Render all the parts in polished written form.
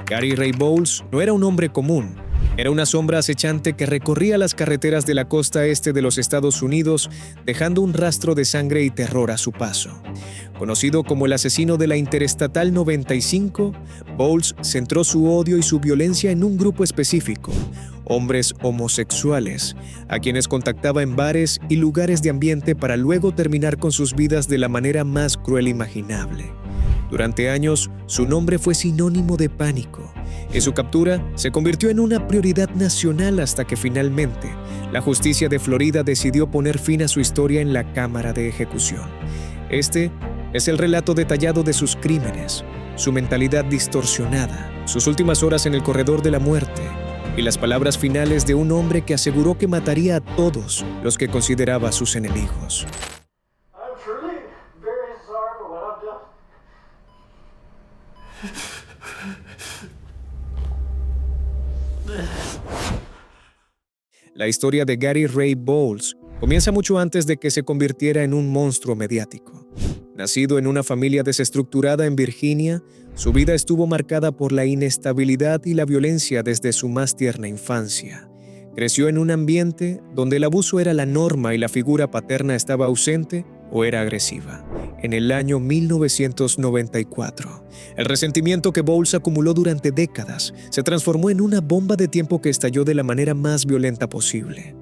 Gary Ray Bowles no era un hombre común. Era una sombra acechante que recorría las carreteras de la costa este de los Estados Unidos, dejando un rastro de sangre y terror a su paso. Conocido como el asesino de la Interestatal 95, Bowles centró su odio y su violencia en un grupo específico: hombres homosexuales, a quienes contactaba en bares y lugares de ambiente para luego terminar con sus vidas de la manera más cruel imaginable. Durante años, su nombre fue sinónimo de pánico, y su captura se convirtió en una prioridad nacional hasta que finalmente la justicia de Florida decidió poner fin a su historia en la cámara de ejecución. Este es el relato detallado de sus crímenes, su mentalidad distorsionada, sus últimas horas en el corredor de la muerte y las palabras finales de un hombre que aseguró que mataría a todos los que consideraba sus enemigos. I'm truly very sorry for what I've done. La historia de Gary Ray Bowles comienza mucho antes de que se convirtiera en un monstruo mediático. Nacido en una familia desestructurada en Virginia, su vida estuvo marcada por la inestabilidad y la violencia desde su más tierna infancia. Creció en un ambiente donde el abuso era la norma y la figura paterna estaba ausente o era agresiva. En el año 1994, el resentimiento que Bowles acumuló durante décadas se transformó en una bomba de tiempo que estalló de la manera más violenta posible.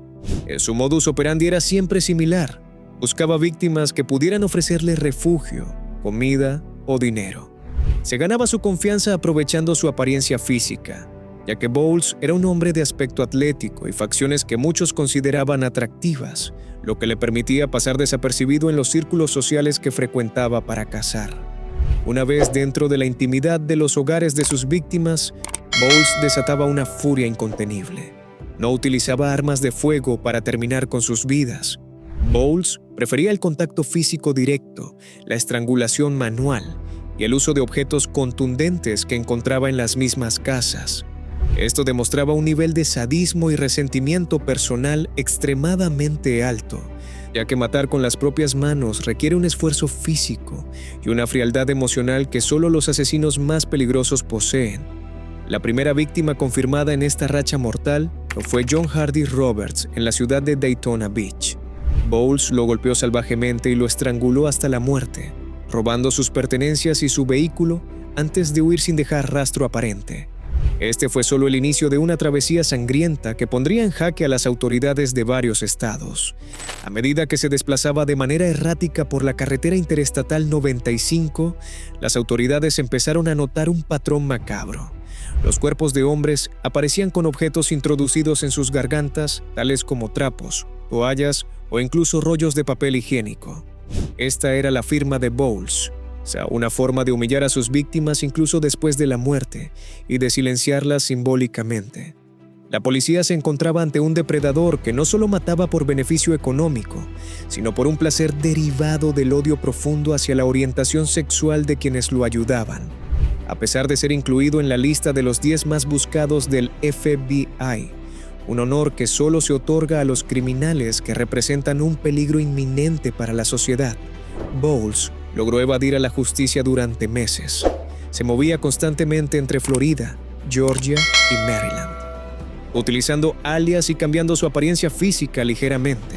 Su modus operandi era siempre similar: buscaba víctimas que pudieran ofrecerle refugio, comida o dinero. Se ganaba su confianza aprovechando su apariencia física, ya que Bowles era un hombre de aspecto atlético y facciones que muchos consideraban atractivas, lo que le permitía pasar desapercibido en los círculos sociales que frecuentaba para cazar. Una vez dentro de la intimidad de los hogares de sus víctimas, Bowles desataba una furia incontenible. No utilizaba armas de fuego para terminar con sus vidas. Bowles prefería el contacto físico directo, la estrangulación manual y el uso de objetos contundentes que encontraba en las mismas casas. Esto demostraba un nivel de sadismo y resentimiento personal extremadamente alto, ya que matar con las propias manos requiere un esfuerzo físico y una frialdad emocional que solo los asesinos más peligrosos poseen. La primera víctima confirmada en esta racha mortal fue John Hardy Roberts en la ciudad de Daytona Beach. Bowles lo golpeó salvajemente y lo estranguló hasta la muerte, robando sus pertenencias y su vehículo antes de huir sin dejar rastro aparente. Este fue solo el inicio de una travesía sangrienta que pondría en jaque a las autoridades de varios estados. A medida que se desplazaba de manera errática por la carretera Interestatal 95, las autoridades empezaron a notar un patrón macabro. Los cuerpos de hombres aparecían con objetos introducidos en sus gargantas, tales como trapos, toallas o incluso rollos de papel higiénico. Esta era la firma de Bowles, o sea, una forma de humillar a sus víctimas incluso después de la muerte y de silenciarlas simbólicamente. La policía se encontraba ante un depredador que no solo mataba por beneficio económico, sino por un placer derivado del odio profundo hacia la orientación sexual de quienes lo ayudaban. A pesar de ser incluido en la lista de los 10 más buscados del FBI, un honor que solo se otorga a los criminales que representan un peligro inminente para la sociedad, Bowles logró evadir a la justicia durante meses. Se movía constantemente entre Florida, Georgia y Maryland, utilizando alias y cambiando su apariencia física ligeramente.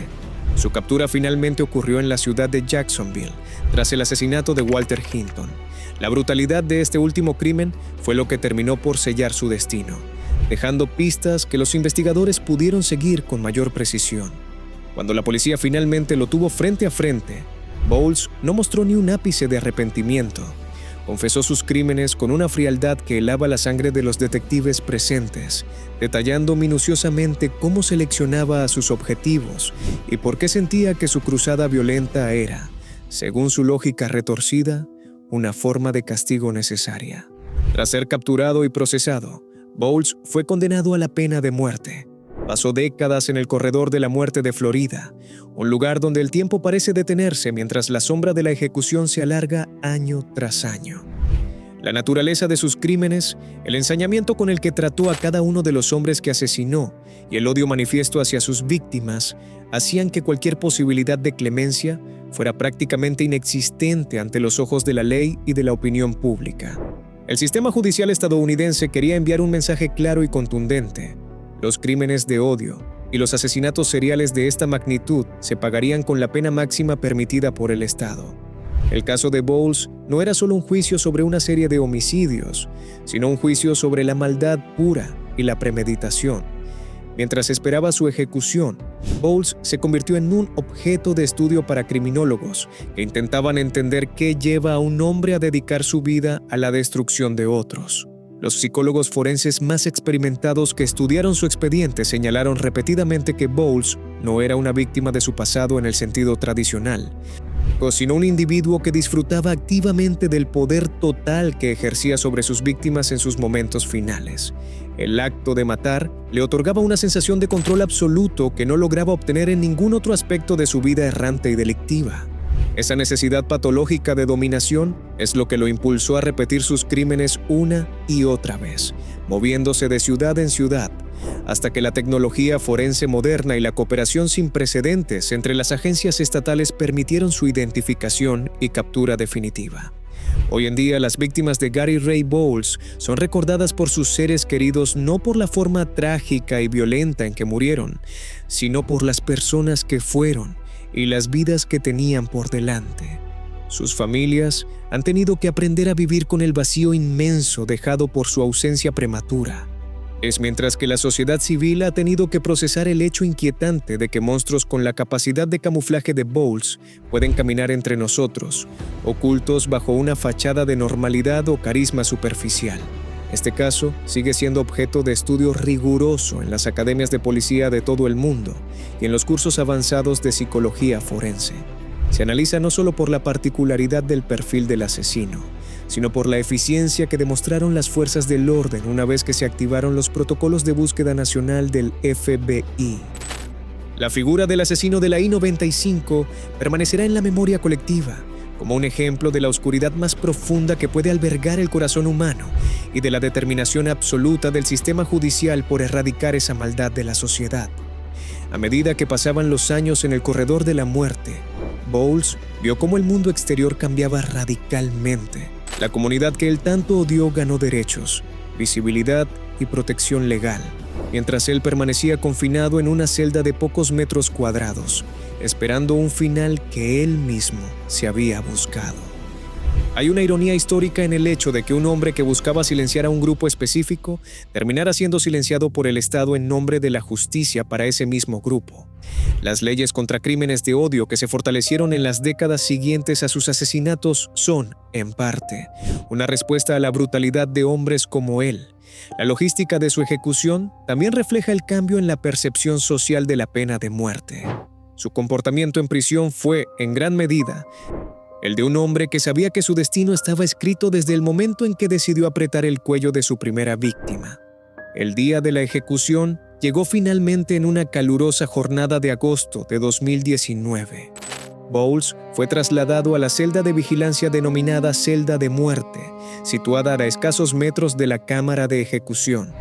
Su captura finalmente ocurrió en la ciudad de Jacksonville, tras el asesinato de Walter Hinton. La brutalidad de este último crimen fue lo que terminó por sellar su destino, dejando pistas que los investigadores pudieron seguir con mayor precisión. Cuando la policía finalmente lo tuvo frente a frente, Bowles no mostró ni un ápice de arrepentimiento. Confesó sus crímenes con una frialdad que helaba la sangre de los detectives presentes, detallando minuciosamente cómo seleccionaba a sus objetivos y por qué sentía que su cruzada violenta era, según su lógica retorcida, una forma de castigo necesaria. Tras ser capturado y procesado, Bowles fue condenado a la pena de muerte. Pasó décadas en el corredor de la muerte de Florida, un lugar donde el tiempo parece detenerse mientras la sombra de la ejecución se alarga año tras año. La naturaleza de sus crímenes, el ensañamiento con el que trató a cada uno de los hombres que asesinó y el odio manifiesto hacia sus víctimas hacían que cualquier posibilidad de clemencia fuera prácticamente inexistente ante los ojos de la ley y de la opinión pública. El sistema judicial estadounidense quería enviar un mensaje claro y contundente. Los crímenes de odio y los asesinatos seriales de esta magnitud se pagarían con la pena máxima permitida por el Estado. El caso de Bowles no era solo un juicio sobre una serie de homicidios, sino un juicio sobre la maldad pura y la premeditación. Mientras esperaba su ejecución, Bowles se convirtió en un objeto de estudio para criminólogos que intentaban entender qué lleva a un hombre a dedicar su vida a la destrucción de otros. Los psicólogos forenses más experimentados que estudiaron su expediente señalaron repetidamente que Bowles no era una víctima de su pasado en el sentido tradicional, sino un individuo que disfrutaba activamente del poder total que ejercía sobre sus víctimas en sus momentos finales. El acto de matar le otorgaba una sensación de control absoluto que no lograba obtener en ningún otro aspecto de su vida errante y delictiva. Esa necesidad patológica de dominación es lo que lo impulsó a repetir sus crímenes una y otra vez, moviéndose de ciudad en ciudad, hasta que la tecnología forense moderna y la cooperación sin precedentes entre las agencias estatales permitieron su identificación y captura definitiva. Hoy en día, las víctimas de Gary Ray Bowles son recordadas por sus seres queridos no por la forma trágica y violenta en que murieron, sino por las personas que fueron y las vidas que tenían por delante. Sus familias han tenido que aprender a vivir con el vacío inmenso dejado por su ausencia prematura. Es mientras que la sociedad civil ha tenido que procesar el hecho inquietante de que monstruos con la capacidad de camuflaje de Bowles pueden caminar entre nosotros, ocultos bajo una fachada de normalidad o carisma superficial. Este caso sigue siendo objeto de estudio riguroso en las academias de policía de todo el mundo y en los cursos avanzados de psicología forense. Se analiza no solo por la particularidad del perfil del asesino, sino por la eficiencia que demostraron las fuerzas del orden una vez que se activaron los protocolos de búsqueda nacional del FBI. La figura del asesino de la I-95 permanecerá en la memoria colectiva como un ejemplo de la oscuridad más profunda que puede albergar el corazón humano y de la determinación absoluta del sistema judicial por erradicar esa maldad de la sociedad. A medida que pasaban los años en el corredor de la muerte, Bowles vio cómo el mundo exterior cambiaba radicalmente. La comunidad que él tanto odió ganó derechos, visibilidad y protección legal, mientras él permanecía confinado en una celda de pocos metros cuadrados, esperando un final que él mismo se había buscado. Hay una ironía histórica en el hecho de que un hombre que buscaba silenciar a un grupo específico terminara siendo silenciado por el Estado en nombre de la justicia para ese mismo grupo. Las leyes contra crímenes de odio que se fortalecieron en las décadas siguientes a sus asesinatos son, en parte, una respuesta a la brutalidad de hombres como él. La logística de su ejecución también refleja el cambio en la percepción social de la pena de muerte. Su comportamiento en prisión fue, en gran medida, el de un hombre que sabía que su destino estaba escrito desde el momento en que decidió apretar el cuello de su primera víctima. El día de la ejecución llegó finalmente en una calurosa jornada de agosto de 2019. Bowles fue trasladado a la celda de vigilancia denominada celda de muerte, situada a escasos metros de la cámara de ejecución.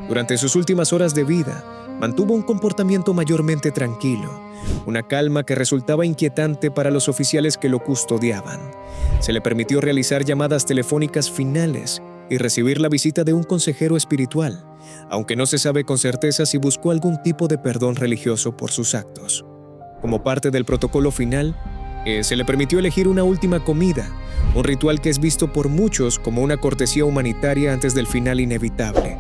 Durante sus últimas horas de vida, mantuvo un comportamiento mayormente tranquilo, una calma que resultaba inquietante para los oficiales que lo custodiaban. Se le permitió realizar llamadas telefónicas finales y recibir la visita de un consejero espiritual, aunque no se sabe con certeza si buscó algún tipo de perdón religioso por sus actos. Como parte del protocolo final, se le permitió elegir una última comida, un ritual que es visto por muchos como una cortesía humanitaria antes del final inevitable.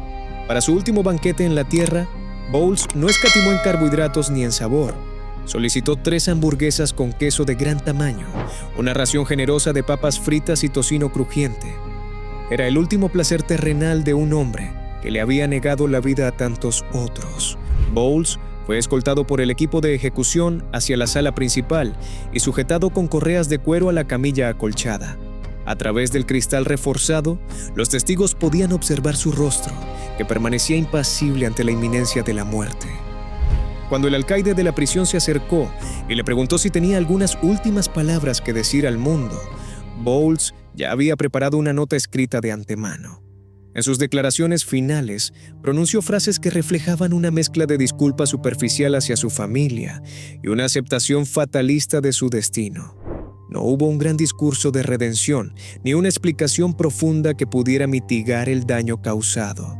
Para su último banquete en la tierra, Bowles no escatimó en carbohidratos ni en sabor. Solicitó 3 hamburguesas con queso de gran tamaño, una ración generosa de papas fritas y tocino crujiente. Era el último placer terrenal de un hombre que le había negado la vida a tantos otros. Bowles fue escoltado por el equipo de ejecución hacia la sala principal y sujetado con correas de cuero a la camilla acolchada. A través del cristal reforzado, los testigos podían observar su rostro, que permanecía impasible ante la inminencia de la muerte. Cuando el alcaide de la prisión se acercó y le preguntó si tenía algunas últimas palabras que decir al mundo, Bowles ya había preparado una nota escrita de antemano. En sus declaraciones finales, pronunció frases que reflejaban una mezcla de disculpa superficial hacia su familia y una aceptación fatalista de su destino. No hubo un gran discurso de redención, ni una explicación profunda que pudiera mitigar el daño causado.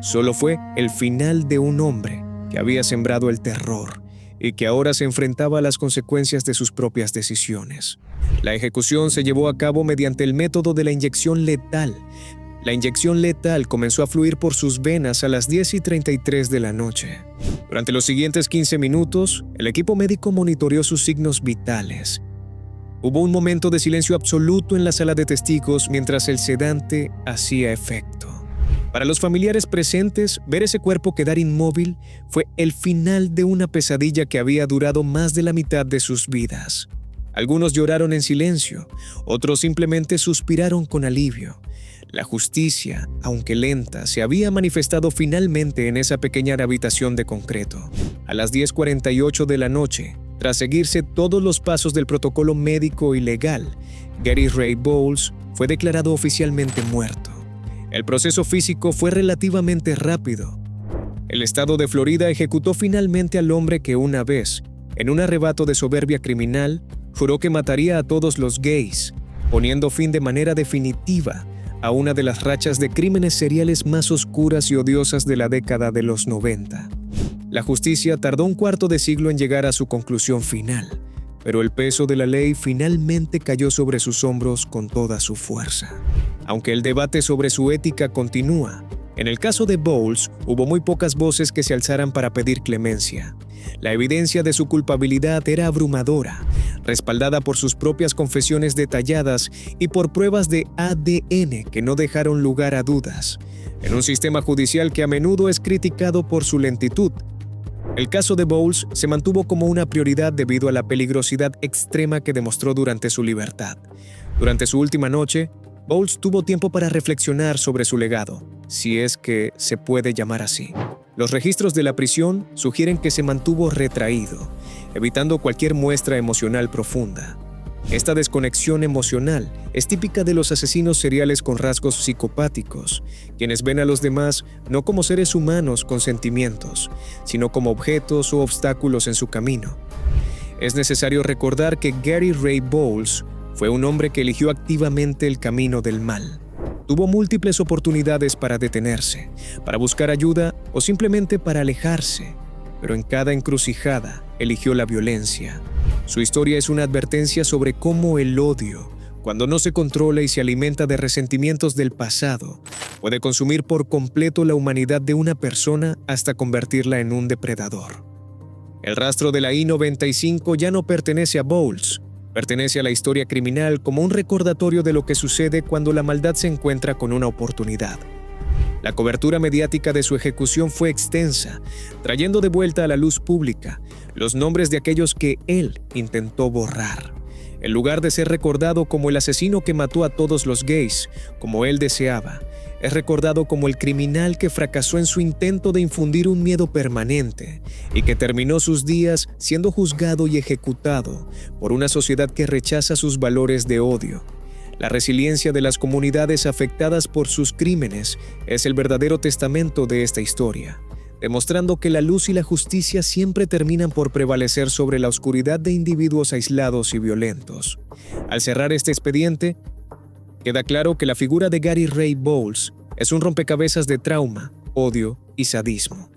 Solo fue el final de un hombre que había sembrado el terror y que ahora se enfrentaba a las consecuencias de sus propias decisiones. La ejecución se llevó a cabo mediante el método de la inyección letal. La inyección letal comenzó a fluir por sus venas a las 10:33 de la noche. Durante los siguientes 15 minutos, el equipo médico monitoreó sus signos vitales. Hubo un momento de silencio absoluto en la sala de testigos mientras el sedante hacía efecto. Para los familiares presentes, ver ese cuerpo quedar inmóvil fue el final de una pesadilla que había durado más de la mitad de sus vidas. Algunos lloraron en silencio, otros simplemente suspiraron con alivio. La justicia, aunque lenta, se había manifestado finalmente en esa pequeña habitación de concreto. A las 10:48 de la noche, tras seguirse todos los pasos del protocolo médico y legal, Gary Ray Bowles fue declarado oficialmente muerto. El proceso físico fue relativamente rápido. El estado de Florida ejecutó finalmente al hombre que una vez, en un arrebato de soberbia criminal, juró que mataría a todos los gays, poniendo fin de manera definitiva a una de las rachas de crímenes seriales más oscuras y odiosas de la década de los 90. La justicia tardó un cuarto de siglo en llegar a su conclusión final, pero el peso de la ley finalmente cayó sobre sus hombros con toda su fuerza. Aunque el debate sobre su ética continúa, en el caso de Bowles hubo muy pocas voces que se alzaran para pedir clemencia. La evidencia de su culpabilidad era abrumadora, respaldada por sus propias confesiones detalladas y por pruebas de ADN que no dejaron lugar a dudas. En un sistema judicial que a menudo es criticado por su lentitud, el caso de Bowles se mantuvo como una prioridad debido a la peligrosidad extrema que demostró durante su libertad. Durante su última noche, Bowles tuvo tiempo para reflexionar sobre su legado, si es que se puede llamar así. Los registros de la prisión sugieren que se mantuvo retraído, evitando cualquier muestra emocional profunda. Esta desconexión emocional es típica de los asesinos seriales con rasgos psicopáticos, quienes ven a los demás no como seres humanos con sentimientos, sino como objetos o obstáculos en su camino. Es necesario recordar que Gary Ray Bowles fue un hombre que eligió activamente el camino del mal. Tuvo múltiples oportunidades para detenerse, para buscar ayuda o simplemente para alejarse, pero en cada encrucijada eligió la violencia. Su historia es una advertencia sobre cómo el odio, cuando no se controla y se alimenta de resentimientos del pasado, puede consumir por completo la humanidad de una persona hasta convertirla en un depredador. El rastro de la I-95 ya no pertenece a Bowles, pertenece a la historia criminal como un recordatorio de lo que sucede cuando la maldad se encuentra con una oportunidad. La cobertura mediática de su ejecución fue extensa, trayendo de vuelta a la luz pública los nombres de aquellos que él intentó borrar. En lugar de ser recordado como el asesino que mató a todos los gays, como él deseaba, es recordado como el criminal que fracasó en su intento de infundir un miedo permanente y que terminó sus días siendo juzgado y ejecutado por una sociedad que rechaza sus valores de odio. La resiliencia de las comunidades afectadas por sus crímenes es el verdadero testamento de esta historia, demostrando que la luz y la justicia siempre terminan por prevalecer sobre la oscuridad de individuos aislados y violentos. Al cerrar este expediente, queda claro que la figura de Gary Ray Bowles es un rompecabezas de trauma, odio y sadismo.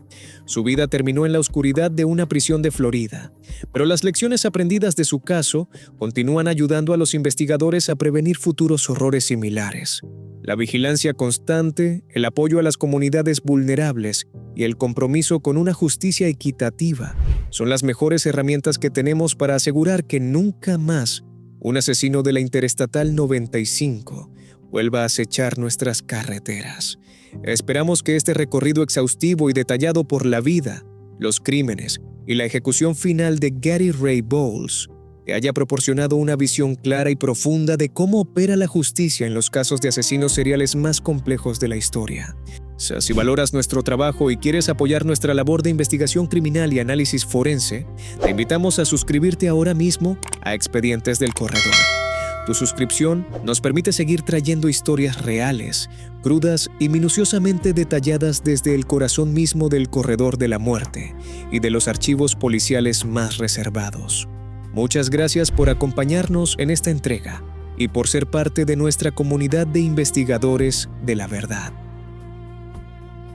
Su vida terminó en la oscuridad de una prisión de Florida, pero las lecciones aprendidas de su caso continúan ayudando a los investigadores a prevenir futuros horrores similares. La vigilancia constante, el apoyo a las comunidades vulnerables y el compromiso con una justicia equitativa son las mejores herramientas que tenemos para asegurar que nunca más un asesino de la Interestatal 95 vuelva a acechar nuestras carreteras. Esperamos que este recorrido exhaustivo y detallado por la vida, los crímenes y la ejecución final de Gary Ray Bowles te haya proporcionado una visión clara y profunda de cómo opera la justicia en los casos de asesinos seriales más complejos de la historia. Si valoras nuestro trabajo y quieres apoyar nuestra labor de investigación criminal y análisis forense, te invitamos a suscribirte ahora mismo a Expedientes del Corredor. Tu suscripción nos permite seguir trayendo historias reales, crudas y minuciosamente detalladas desde el corazón mismo del corredor de la muerte y de los archivos policiales más reservados. Muchas gracias por acompañarnos en esta entrega y por ser parte de nuestra comunidad de investigadores de la verdad.